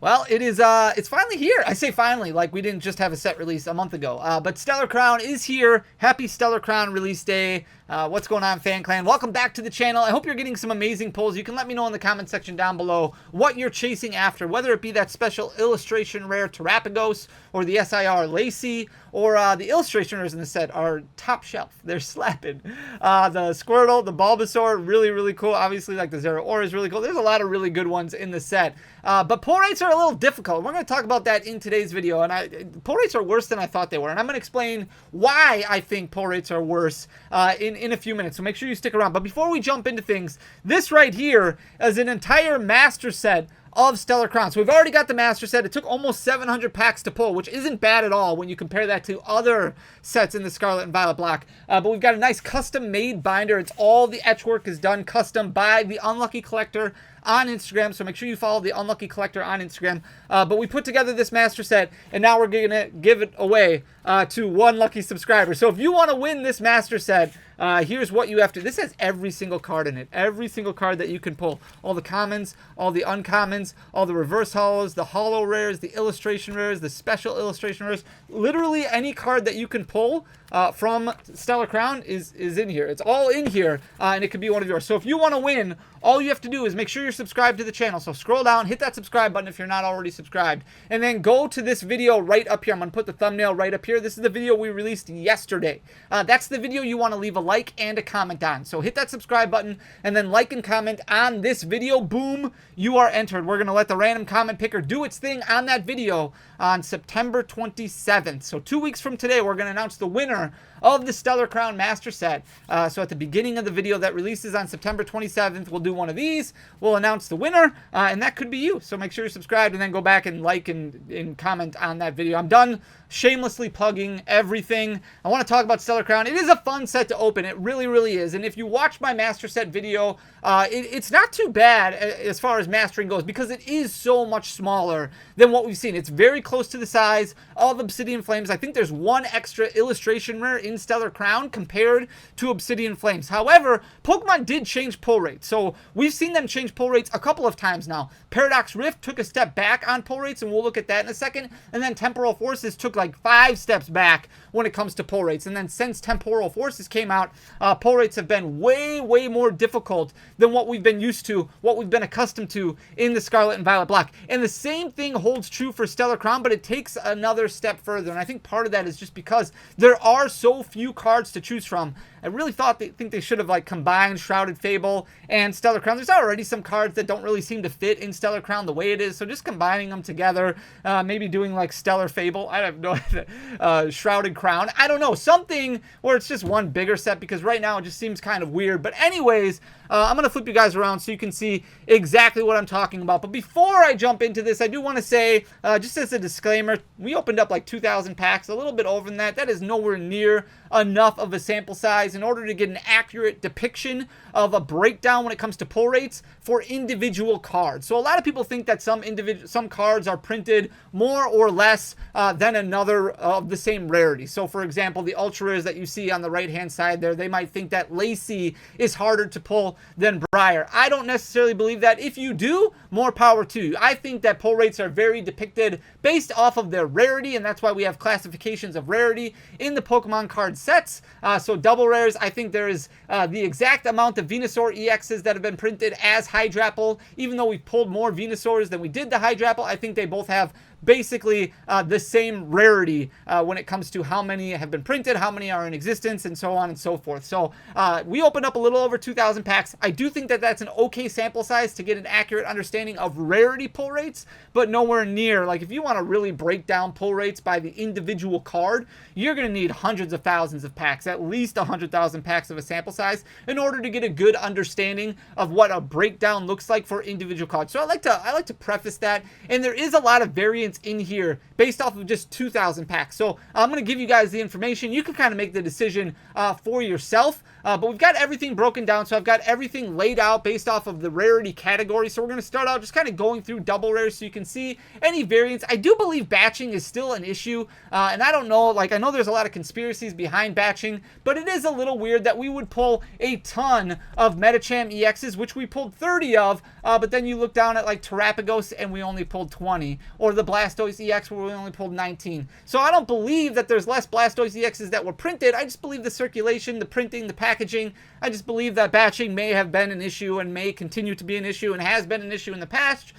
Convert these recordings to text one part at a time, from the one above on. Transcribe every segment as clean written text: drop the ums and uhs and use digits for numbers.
Well, it's finally here. I say finally, like we didn't just have a set release a month ago. But Stellar Crown is here. Happy Stellar Crown release day. What's going on, Fan Clan? Welcome back to the channel. I hope you're getting some amazing pulls. You can let me know in the comment section down below what you're chasing after, whether it be that Special Illustration Rare Terapagos or the SIR Lacey, or the illustration rares in the set are top shelf. They're slapping. The Squirtle, the Bulbasaur, really, really cool. Obviously, like the Zero Aura is really cool. There's a lot of really good ones in the set. But pull rates are a little difficult. We're going to talk about that in today's video. And pull rates are worse than I thought they were. And I'm going to explain why I think pull rates are worse in a few minutes. So make sure you stick around. But before we jump into things, this right here is an entire master set of Stellar Crown. So we've already got the master set. It took almost 700 packs to pull, which isn't bad at all when you compare that to other sets in the Scarlet and Violet block. But we've got a nice custom made binder. It's all the etch work is done custom by the Unlucky Collector on Instagram, so make sure you follow the Unlucky Collector on Instagram. But we put together this master set, and now we're gonna give it away to one lucky subscriber. So if you want to win this master set, here's what you have to. This has every single card in it, every single card that you can pull. All the commons, all the uncommons, all the reverse hollows, the holo rares, the illustration rares, the special illustration rares. Literally any card that you can pull from Stellar Crown is in here. It's all in here, and it could be one of yours. So if you want to win, all you have to do is make sure you're subscribed to the channel. So scroll down, hit that subscribe button if you're not already subscribed, and then go to this video right up here. I'm going to put the thumbnail right up here. This is the video we released yesterday. That's the video you want to leave a like and a comment on. So hit that subscribe button and then like and comment on this video. Boom, you are entered. We're going to let the random comment picker do its thing on that video on September 27th. So 2 weeks from today, we're going to announce the winner of the Stellar Crown Master Set. So at the beginning of the video that releases on September 27th, we'll do one of these. We'll announce the winner, and that could be you. So make sure you're subscribed and then go back and like and comment on that video. I'm done shamelessly plugging everything. I want to talk about Stellar Crown. It is a fun set to open. It really, really is. And if you watch my Master Set video, it's not too bad as far as mastering goes because it is so much smaller than what we've seen. It's very close to the size of Obsidian Flames. I think there's one extra illustration rare in Stellar Crown compared to Obsidian Flames. However, Pokemon did change pull rates. So we've seen them change pull rates a couple of times now. Paradox Rift took a step back on pull rates, and we'll look at that in a second. And then Temporal Forces took like 5 steps back when it comes to pull rates. And then since Temporal Forces came out, pull rates have been way, way more difficult than what we've been used to, what we've been accustomed to in the Scarlet and Violet block. And the same thing holds true for Stellar Crown, but it takes another step further. And I think part of that is just because there are so few cards to choose from. I really think they should have like combined Shrouded Fable and Stellar Crown. There's already some cards that don't really seem to fit in Stellar Crown the way it is, so just combining them together, maybe doing like Stellar Fable, I have no idea, Shrouded Crown, I don't know, something where it's just one bigger set, because right now it just seems kind of weird. But anyways, I'm going to flip you guys around so you can see exactly what I'm talking about. But before I jump into this, I do want to say, just as a disclaimer, we opened up like 2,000 packs, a little bit over than that. That is nowhere near enough of a sample size in order to get an accurate depiction of a breakdown when it comes to pull rates for individual cards. So a lot of people think that some cards are printed more or less than another of the same rarity. So for example, the ultra rares that you see on the right hand side there, they might think that Lacey is harder to pull than Briar. I don't necessarily believe that. If you do, more power to you. I think that pull rates are very depicted based off of their rarity, and that's why we have classifications of rarity in the Pokemon card sets. So double rares, I think there is the exact amount of Venusaur EXs that have been printed as Hydrapple. Even though we pulled more Venusaurs than we did the Hydrapple, I think they both have basically the same rarity when it comes to how many have been printed, how many are in existence, and so on and so forth. So we opened up a little over 2,000 packs. I do think that that's an okay sample size to get an accurate understanding of rarity pull rates, but nowhere near. Like if you want to really break down pull rates by the individual card, you're going to need hundreds of thousands of packs, at least 100,000 packs of a sample size in order to get a good understanding of what a breakdown looks like for individual cards. So I like to preface that, and there is a lot of variance variants in here based off of just 2,000 packs. So I'm going to give you guys the information. You can kind of make the decision for yourself. But we've got everything broken down. So I've got everything laid out based off of the rarity category. So we're going to start out just kind of going through double rares so you can see any variants. I do believe batching is still an issue. And I don't know, like I know there's a lot of conspiracies behind batching, but it is a little weird that we would pull a ton of Medicham EXs, which we pulled 30 of, but then you look down at like Terapagos and we only pulled 20, or the Blastoise EX where we only pulled 19. So I don't believe that there's less Blastoise EXs that were printed. I just believe the circulation, the printing, the packaging, I just believe that batching may have been an issue and may continue to be an issue and has been an issue in the past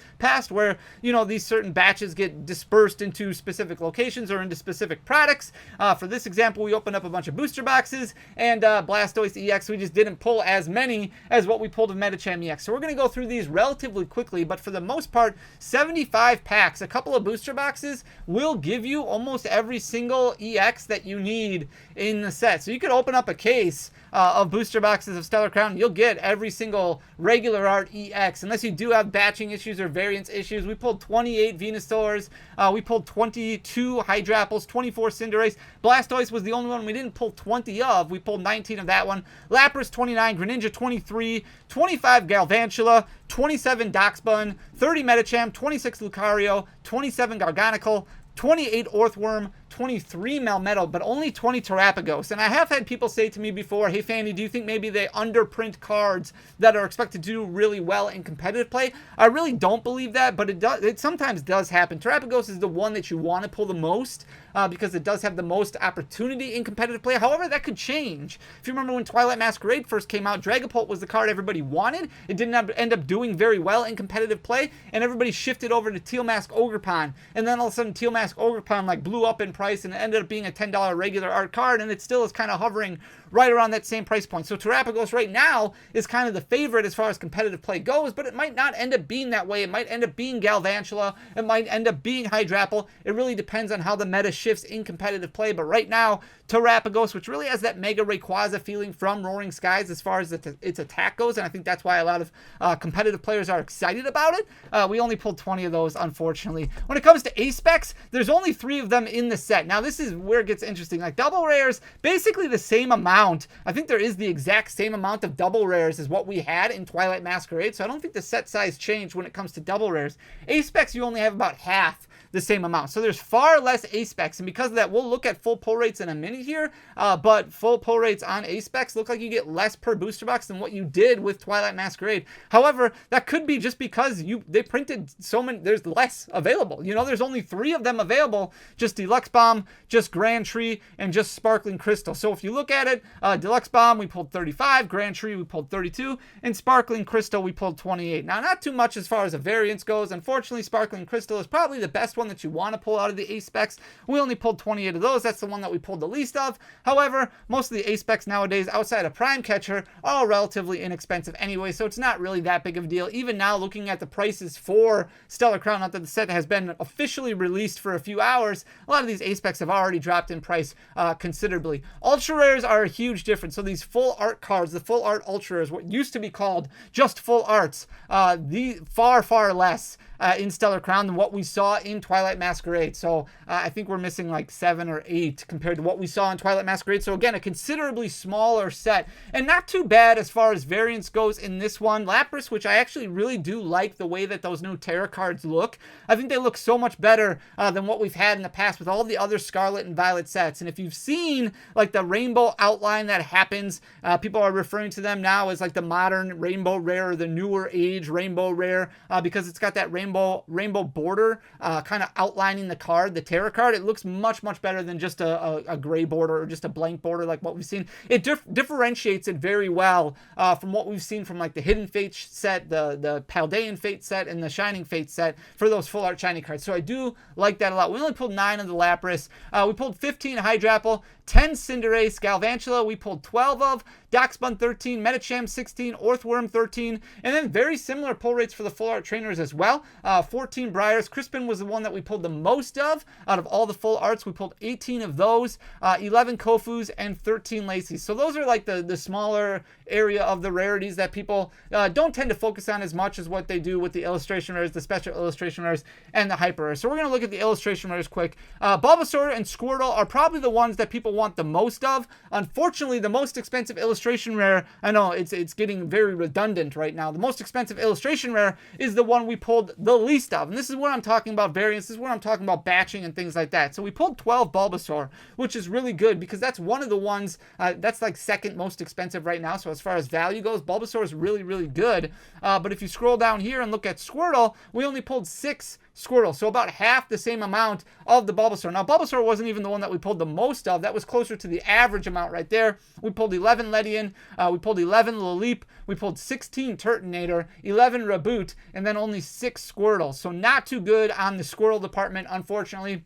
where, you know, these certain batches get dispersed into specific locations or into specific products. For this example, we opened up a bunch of booster boxes, and Blastoise EX, we just didn't pull as many as what we pulled of Medicham EX. So we're going to go through these relatively quickly, but for the most part, 75 packs, a couple of booster boxes will give you almost every single EX that you need in the set. So you could open up a case of booster boxes of Stellar Crown, you'll get every single regular art EX, unless you do have batching issues or variance issues. We pulled 28 Venusaurs, we pulled 22 Hydrapples, 24 Cinderace. Blastoise was the only one we didn't pull 20 of. We pulled 19 of that one. Lapras 29, Greninja 23, 25 Galvantula, 27 Doxbun, 30 Medicham, 26 Lucario, 27 Garganical, 28 Orthworm, 23 Melmetal, but only 20 Terapagos. And I have had people say to me before, hey Fanny, do you think maybe they underprint cards that are expected to do really well in competitive play? I really don't believe that, but it sometimes does happen. Terapagos is the one that you want to pull the most because it does have the most opportunity in competitive play. However, that could change. If you remember when Twilight Masquerade first came out, Dragapult was the card everybody wanted. It didn't end up doing very well in competitive play, and everybody shifted over to Teal Mask Ogerpon, and then all of a sudden Teal Mask Ogerpon like blew up in price and it ended up being a $10 regular art card, and it still is kind of hovering right around that same price point. So Terapagos right now is kind of the favorite as far as competitive play goes, but it might not end up being that way. It might end up being Galvantula. It might end up being Hydrapple. It really depends on how the meta shifts in competitive play, but right now, Terapagos, which really has that Mega Rayquaza feeling from Roaring Skies as far as its attack goes, and I think that's why a lot of competitive players are excited about it. We only pulled 20 of those, unfortunately. When it comes to A-Specs, there's only 3 of them in the set. Now, this is where it gets interesting. Like, double rares, basically the same amount. I think there is the exact same amount of double rares as what we had in Twilight Masquerade, so I don't think the set size changed when it comes to double rares. A-Specs, you only have about half the same amount. So there's far less A-Specs, and because of that, we'll look at full pull rates in a minute here, but full pull rates on A-Specs look like you get less per booster box than what you did with Twilight Masquerade. However, that could be just because they printed so many, there's less available. You know, there's only 3 of them available, just Deluxe Bomb, just Grand Tree, and just Sparkling Crystal. So if you look at it, Deluxe Bomb, we pulled 35, Grand Tree, we pulled 32, and Sparkling Crystal, we pulled 28. Now, not too much as far as a variance goes. Unfortunately, Sparkling Crystal is probably the best one that you want to pull out of the A-Specs. We only pulled 28 of those. That's the one that we pulled the least of. However, most of the A-Specs nowadays outside of Prime Catcher are all relatively inexpensive anyway, so it's not really that big of a deal. Even now, looking at the prices for Stellar Crown, not that the set has been officially released for a few hours, a lot of these A-Specs have already dropped in price considerably. Ultra Rares are a huge difference. So these full art cards, the full art Ultra Rares, what used to be called just full arts, the far less in Stellar Crown than what we saw in Twilight Masquerade. So I think we're missing like 7 or 8 compared to what we saw in Twilight Masquerade. So again, a considerably smaller set, and not too bad as far as variance goes in this one. Lapras, which I actually really do like the way that those new Terra cards look. I think they look so much better than what we've had in the past with all the other Scarlet and Violet sets. And if you've seen like the rainbow outline that happens, people are referring to them now as like the modern rainbow rare or the newer age rainbow rare because it's got that rainbow border kind of outlining the card, the Terra card. It looks much better than just a gray border or just a blank border like what we've seen. It differentiates it very well from what we've seen from like the Hidden Fate set, the Paldean Fate set, and the Shining Fate set for those full art shiny cards. So I do like that a lot. We only pulled 9 of the Lapras. We pulled 15 Hydrapple, 10 Cinderace, Galvantula we pulled 12 of, Doxbun 13, Medicham 16, Orthworm 13, and then very similar pull rates for the full art trainers as well. 14 Briars. Crispin was the one that we pulled the most of out of all the full arts. We pulled 18 of those, 11 Kofus, and 13 Lacey's. So those are like the smaller area of the rarities that people don't tend to focus on as much as what they do with the illustration rares, the special illustration rares, and the hyper rares. So we're going to look at the illustration rares quick. Bulbasaur and Squirtle are probably the ones that people want the most of. Unfortunately, the most expensive illustration rare, I know it's getting very redundant right now, the most expensive illustration rare is the one we pulled the least of. And this is where I'm talking about variants. This is where I'm talking about batching and things like that. So we pulled 12 Bulbasaur, which is really good because that's one of the ones that's like second most expensive right now. So as far as value goes, Bulbasaur is really, really good. But if you scroll down here and look at Squirtle, we only pulled 6 Squirtle, so about half the same amount of the Bulbasaur. Now, Bulbasaur wasn't even the one that we pulled the most of. That was closer to the average amount right there. We pulled 11 Ledian, we pulled 11 Laleep, we pulled 16 Turtonator, 11 Raboot, and then only 6 Squirtle. So not too good on the Squirtle department, unfortunately.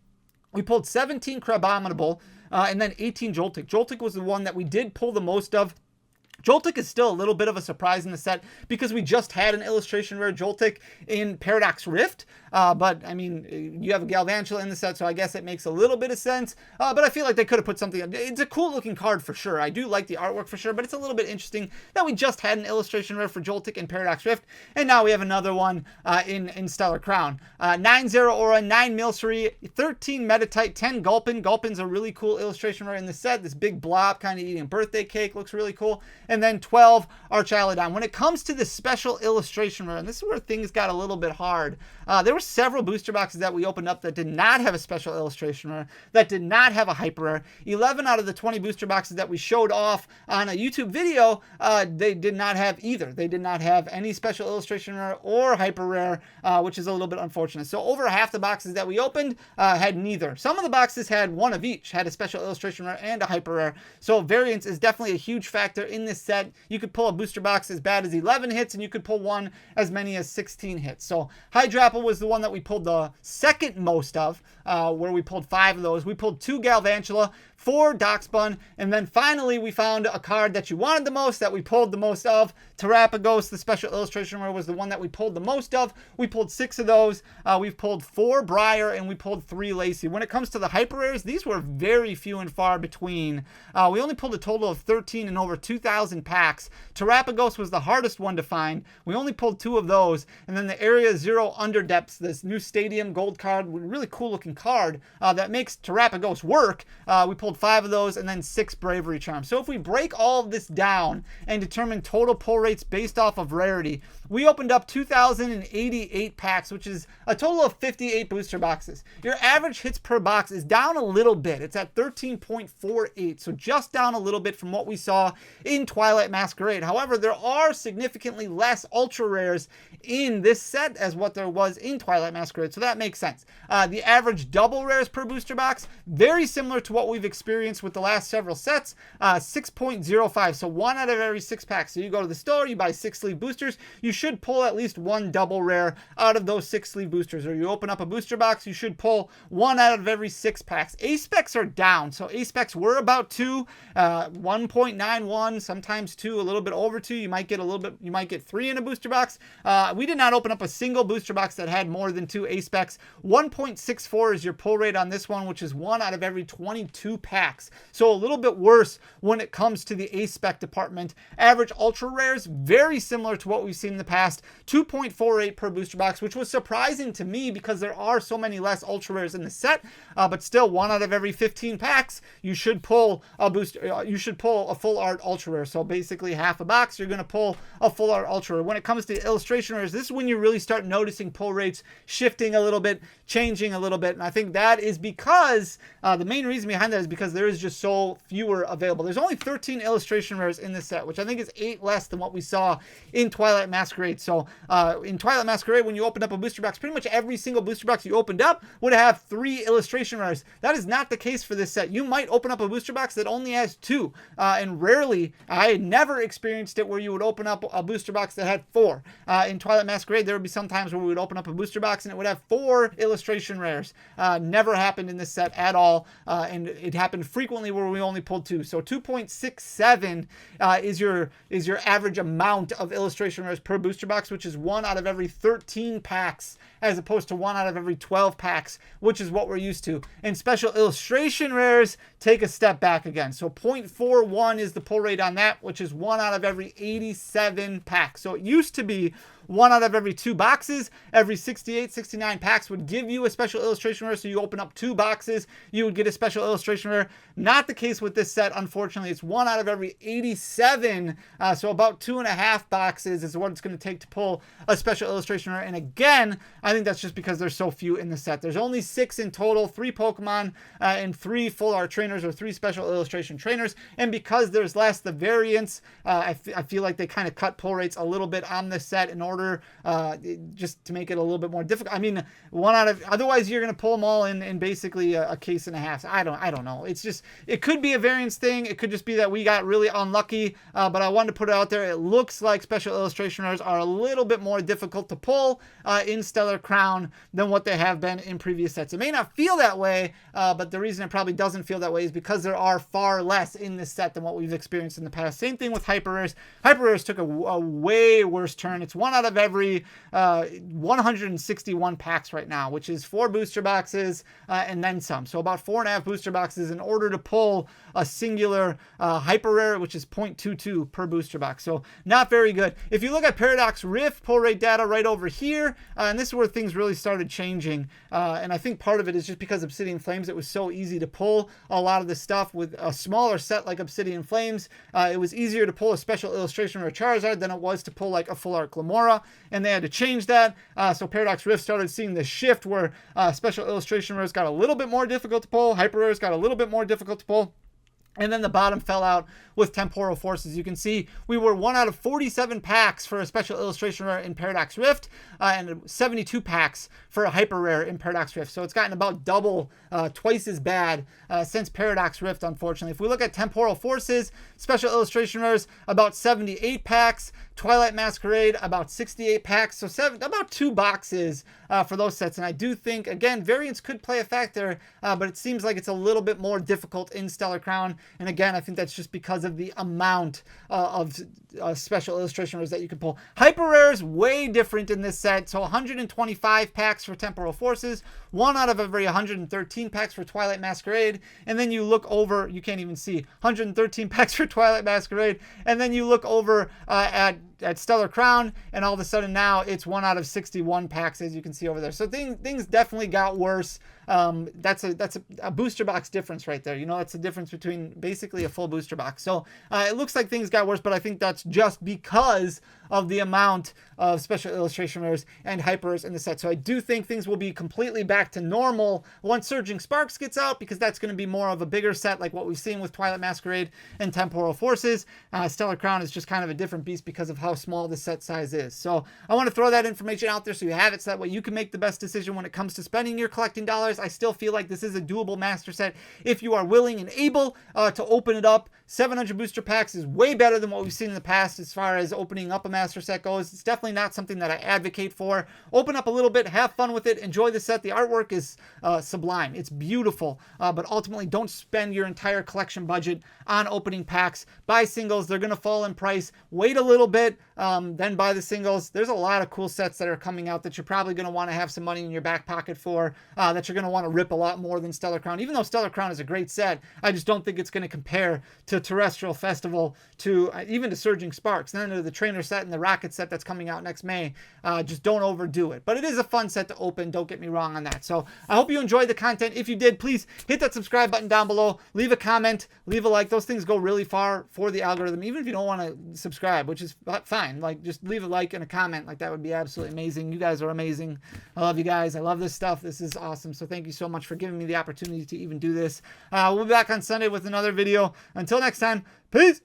We pulled 17 Crabominable, and then 18 Joltik. Joltik was the one that we did pull the most of. Joltik is still a little bit of a surprise in the set because we just had an illustration rare Joltik in Paradox Rift. But, I mean, you have a Galvantula in the set, so I guess it makes a little bit of sense. But I feel like they could have put something... It's a cool-looking card for sure. I do like the artwork for sure, but it's a little bit interesting that we just had an illustration rare for Joltik in Paradox Rift, and now we have another one in Stellar Crown. 9 Zeraora, 9 Milcery, 13 Meditite, 10 Gulpin. Gulpin's a really cool illustration rare in the set. This big blob kind of eating a birthday cake looks really cool. And then 12 Archaludon. When it comes to the special illustration rare, and this is where things got a little bit hard, there were several booster boxes that we opened up that did not have a special illustration rare, that did not have a hyper rare. 11 out of the 20 booster boxes that we showed off on a YouTube video, they did not have either. They did not have any special illustration rare or hyper rare, which is a little bit unfortunate. So over half the boxes that we opened had neither. Some of the boxes had one of each, had a special illustration rare and a hyper rare. So variance is definitely a huge factor in this set. You could pull a booster box as bad as 11 hits, and you could pull one as many as 16 hits. So Hydrapple was the one that we pulled the second most of, where we pulled 5 of those. We pulled 2 Galvantula, 4 Darkspun, and then finally we found a card that you wanted the most, that we pulled the most of. Terapagos, the special illustration rare, was the one that we pulled the most of. We pulled 6 of those. We've pulled 4 Briar, and we pulled 3 Lacey. When it comes to the hyper rares, these were very few and far between. We only pulled a total of 13 in over 2,000 packs. Terapagos was the hardest one to find. We only pulled 2 of those. And then the Area Zero Underdepths, this new Stadium gold card, really cool looking card that makes Terapagos work. We pulled 5 of those, and then 6 Bravery Charms. So if we break all of this down and determine total pull rates based off of rarity, we opened up 2,088 packs, which is a total of 58 booster boxes. Your average hits per box is down a little bit. It's at 13.48, so just down a little bit from what we saw in Twilight Masquerade. However, there are significantly less ultra rares in this set as what there was in Twilight Masquerade, so that makes sense. The average double rares per booster box, very similar to what we've experienced with the last several sets, 6.05, so 1 out of every 6 packs. So you go to the store, you buy 6 sleeve boosters, you should pull at least 1 double rare out of those 6 sleeve boosters. Or you open up a booster box, you should pull 1 out of every 6 packs. A-specs are down, so A-specs were about 2, 1.91, sometimes 2, a little bit over 2. You might get a little bit, you might get 3 in a booster box. We did not open up a single booster box that had more than 2 A-specs. 1.64 is your pull rate on this one, which is 1 out of every 22 packs. So a little bit worse when it comes to the A-spec department. Average ultra rares, very similar to what we've seen in the past, 2.48 per booster box, which was surprising to me because there are so many less ultra rares in the set. But still, 1 out of every 15 packs, you should pull a booster. You should pull a full art ultra rare. So basically, half a box, you're going to pull a full art ultra rare. When it comes to illustration rares, this is when you really start noticing pull rates shifting a little bit, changing a little bit. And I think that is because the main reason behind that is because there is just so fewer available. There's only 13 illustration rares in this set, which I think is 8 less than what we saw in Twilight Masquerade. So in Twilight Masquerade, when you opened up a booster box, pretty much every single booster box you opened up would have 3 illustration rares. That is not the case for this set. You might open up a booster box that only has 2, and rarely, I never experienced it where you would open up a booster box that had 4. In Twilight Masquerade, there would be some times where we would open up a booster box and it would have 4 illustration rares. Never happened in this set at all, and it happened frequently where we only pulled 2. So 2.67 is your average amount of illustration rares per booster box, which is 1 out of every 13 packs, as opposed to 1 out of every 12 packs, which is what we're used to. And special illustration rares take a step back again. So 0.41 is the pull rate on that, which is 1 out of every 87 packs. So it used to be 1 out of every 2 boxes. Every 68, 69 packs would give you a special illustration rare. So you open up 2 boxes, you would get a special illustration rare. Not the case with this set, unfortunately. It's 1 out of every 87. So about 2.5 boxes is what it's going to take to pull a special illustration rare. And again, I think that's just because there's so few in the set. There's only 6 in total, 3 Pokemon and 3 full art trainers, or 3 special illustration trainers. And because there's less, the variance, I feel like they kind of cut pull rates a little bit on this set in order just to make it a little bit more difficult. I mean, otherwise you're going to pull them all in basically a case and a half. So I don't know. It's just, it could be a variance thing. It could just be that we got really unlucky, but I wanted to put it out there. It looks like special illustration rares are a little bit more difficult to pull in Stellar Crown than what they have been in previous sets. It may not feel that way, but the reason it probably doesn't feel that way is because there are far less in this set than what we've experienced in the past. Same thing with hyper rares. Hyper rares took a way worse turn. It's 1 out of every 161 packs right now, which is 4 booster boxes and then some. So about 4.5 booster boxes in order to pull a singular hyper rare, which is 0.22 per booster box. So not very good. If you look at Paradox Rift pull rate data right over here, and this is where things really started changing. And I think part of it is just because Obsidian Flames, it was so easy to pull a lot of the stuff with a smaller set like Obsidian Flames. It was easier to pull a special illustration rare Charizard than it was to pull like a full art Glamora, and they had to change that. So Paradox Rift started seeing this shift where special illustration rares got a little bit more difficult to pull, hyper rares got a little bit more difficult to pull. And then the bottom fell out with Temporal Forces. You can see we were 1 out of 47 packs for a special illustration rare in Paradox Rift, and 72 packs for a hyper rare in Paradox Rift. So it's gotten about double, twice as bad since Paradox Rift, unfortunately. If we look at Temporal Forces, special illustration rares, about 78 packs. Twilight Masquerade, about 68 packs. So about 2 boxes for those sets. And I do think, again, variance could play a factor, but it seems like it's a little bit more difficult in Stellar Crown. And again, I think that's just because of the amount of special illustration rares that you can pull. Hyper rares, way different in this set. So 125 packs for Temporal Forces, 1 out of every 113 packs for Twilight Masquerade. And then you look over, you can't even see, 113 packs for Twilight Masquerade. And then you look over at Stellar Crown, and all of a sudden now it's 1 out of 61 packs, as you can see over there. So things definitely got worse. That's a booster box difference right there. You know, that's the difference between basically a full booster box. So it looks like things got worse, but I think that's just because of the amount of special illustration rares and hypers in the set. So I do think things will be completely back to normal once Surging Sparks gets out, because that's going to be more of a bigger set like what we've seen with Twilight Masquerade and Temporal Forces. Stellar Crown is just kind of a different beast because of how small the set size is. So I want to throw that information out there so you have it, so that way you can make the best decision when it comes to spending your collecting dollars. I still feel like this is a doable master set if you are willing and able to open it up. 700 booster packs is way better than what we've seen in the past as far as opening up a master set goes. It's definitely not something that I advocate for. Open up a little bit, have fun with it, enjoy the set. The artwork is sublime. It's beautiful, but ultimately don't spend your entire collection budget on opening packs. Buy singles. They're going to fall in price. Wait a little bit, then buy the singles. There's a lot of cool sets that are coming out that you're probably going to want to have some money in your back pocket for, that you're going to want to rip a lot more than Stellar Crown. Even though Stellar Crown is a great set, I just don't think it's going to compare to Terrestrial Festival, to even to Surging Sparks, and then to the Trainer set and the Rocket set that's coming out next May. Just don't overdo it. But it is a fun set to open. Don't get me wrong on that. So I hope you enjoyed the content. If you did, please hit that subscribe button down below. Leave a comment. Leave a like. Those things go really far for the algorithm. Even if you don't want to subscribe, which is fine. Like, just leave a like and a comment. Like, that would be absolutely amazing. You guys are amazing. I love you guys. I love this stuff. This is awesome. So thank you so much for giving me the opportunity to even do this. We'll be back on Sunday with another video. Until next time, peace.